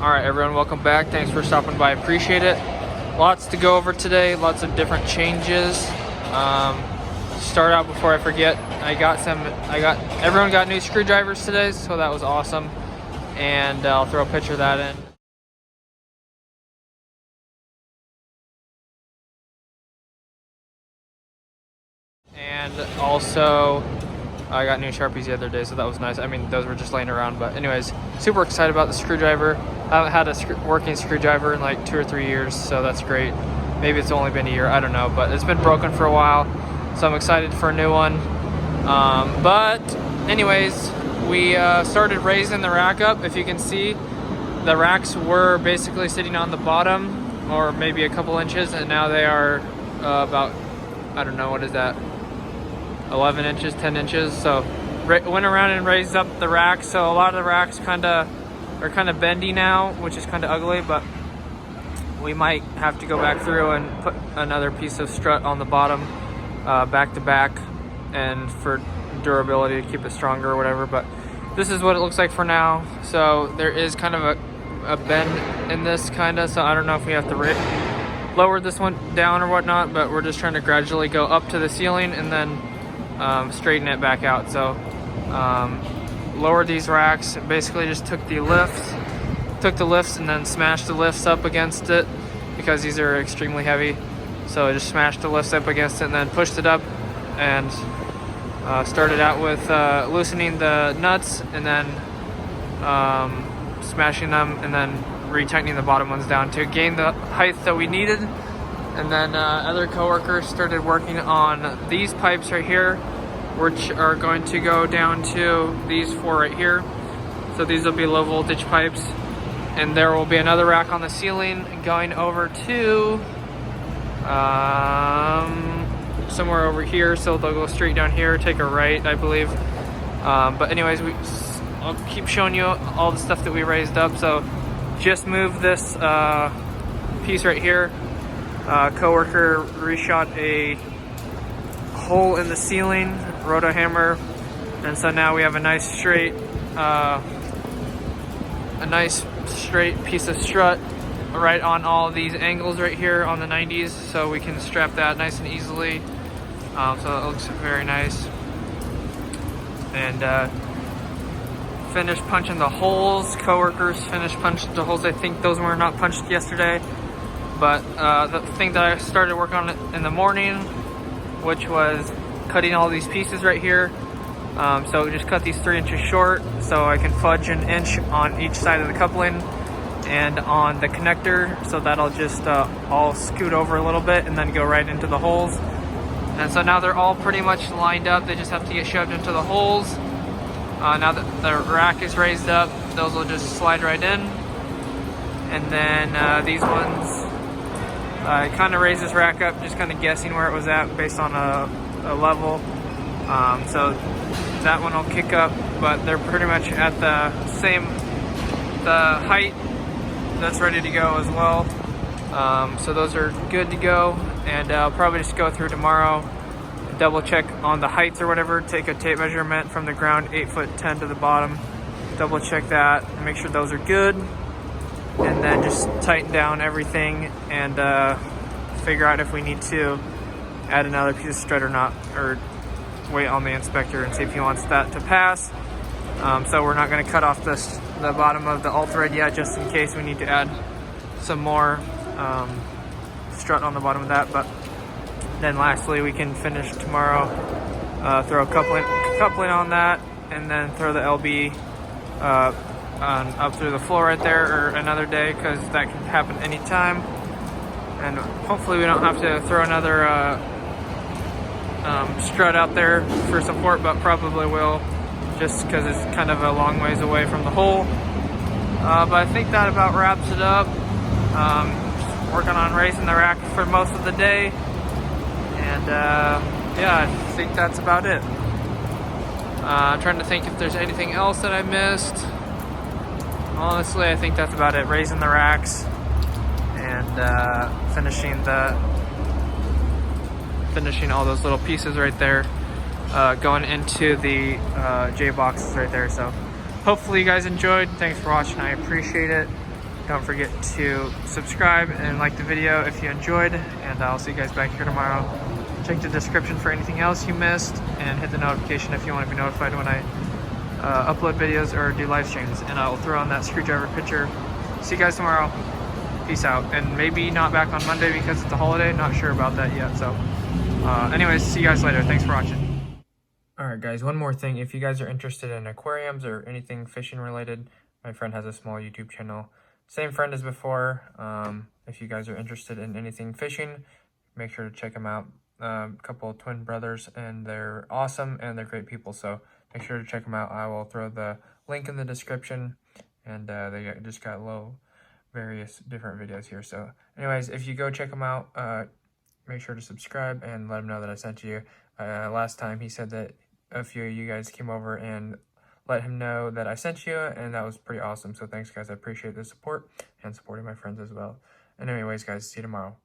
Alright everyone, welcome back. Thanks for stopping by, appreciate it. Lots to go over today, lots of different changes. Start out before I forget, everyone got new screwdrivers today, so that was awesome. And I'll throw a picture of that in. And also, I got new Sharpies the other day, so that was nice. I mean, those were just laying around, but anyways, super excited about the screwdriver. I haven't had a working screwdriver in like 2 or 3 years, so that's great. Maybe it's only been a year, I don't know, but it's been broken for a while, so I'm excited for a new one. But anyways, we started raising the rack up. If you can see, the racks were basically sitting on the bottom, or maybe a couple inches, and now they are about, I don't know, what is that? 11 inches, 10 inches. So went around and raised up the racks. So a lot of the racks are kind of bendy now, which is kind of ugly, but we might have to go back through and put another piece of strut on the bottom, back to back, and for durability to keep it stronger or whatever. But this is what it looks like for now. So there is kind of a bend in this kinda, so I don't know if we have to lower this one down or whatnot, but we're just trying to gradually go up to the ceiling and then straighten it back out. So lowered these racks, basically just took the lifts and then smashed the lifts up against it because these are extremely heavy. So I just smashed the lifts up against it and then pushed it up, and started out with loosening the nuts and then smashing them and then retightening the bottom ones down to gain the height that we needed. And then other coworkers started working on these pipes right here, which are going to go down to these 4 right here. So these will be low voltage pipes. And there will be another rack on the ceiling going over to somewhere over here. So they'll go straight down here, take a right, I believe. But anyways, I'll keep showing you all the stuff that we raised up. So just moved this piece right here. Coworker reshot a hole in the ceiling, roto hammer, and so now we have a nice straight piece of strut right on all these angles right here on the 90s, so we can strap that nice and easily. So it looks very nice. And finished punching the holes. Coworkers finished punching the holes. I think those were not punched yesterday. But the thing that I started working on in the morning, which was cutting all these pieces right here. So just cut these 3 inches short so I can fudge an inch on each side of the coupling and on the connector. So that'll just all scoot over a little bit and then go right into the holes. And so now they're all pretty much lined up. They just have to get shoved into the holes. Now that the rack is raised up, those will just slide right in. And then these ones, I kind of raised this rack up, just kind of guessing where it was at based on a level. So that one will kick up, but they're pretty much at the height that's ready to go as well. So those are good to go, and I'll probably just go through tomorrow, double check on the heights or whatever, take a tape measurement from the ground, 8'10" to the bottom, double check that, and make sure those are good. And then just tighten down everything and figure out if we need to add another piece of strut or not, or wait on the inspector and see if he wants that to pass. So we're not going to cut off the bottom of the all-thread yet, just in case we need to add some more strut on the bottom of that. But then lastly, we can finish tomorrow, throw a coupling on that, and then throw the LB up through the floor right there, or another day, because that can happen anytime. And hopefully we don't have to throw another strut out there for support, but probably will, just because it's kind of a long ways away from the hole. But I think that about wraps it up. Working on raising the rack for most of the day, and yeah, I think that's about it. I'm trying to think if there's anything else that I missed. Honestly, I think that's about it. Raising the racks and finishing all those little pieces right there, going into the J boxes right there. So hopefully you guys enjoyed. Thanks for watching. I appreciate it. Don't forget to subscribe and like the video if you enjoyed, and I'll see you guys back here tomorrow. Check the description for anything else you missed, and hit the notification if you want to be notified when I upload videos or do live streams, and I will throw on that screwdriver picture. See you guys tomorrow. Peace out. And maybe not back on Monday because it's a holiday. Not sure about that yet. So anyways, see you guys later. Thanks for watching. Alright guys, one more thing. If you guys are interested in aquariums or anything fishing related, my friend has a small YouTube channel. Same friend as before. If you guys are interested in anything fishing, make sure to check them out. A couple of twin brothers, and they're awesome and they're great people. So make sure to check them out. I will throw the link in the description, and they just got various different videos here. So anyways, if you go check them out, make sure to subscribe and let him know that I sent you. Last time he said that a few of you guys came over and let him know that I sent you, and that was pretty awesome. So thanks guys, I appreciate the support and supporting my friends as well. And anyways guys, see you tomorrow.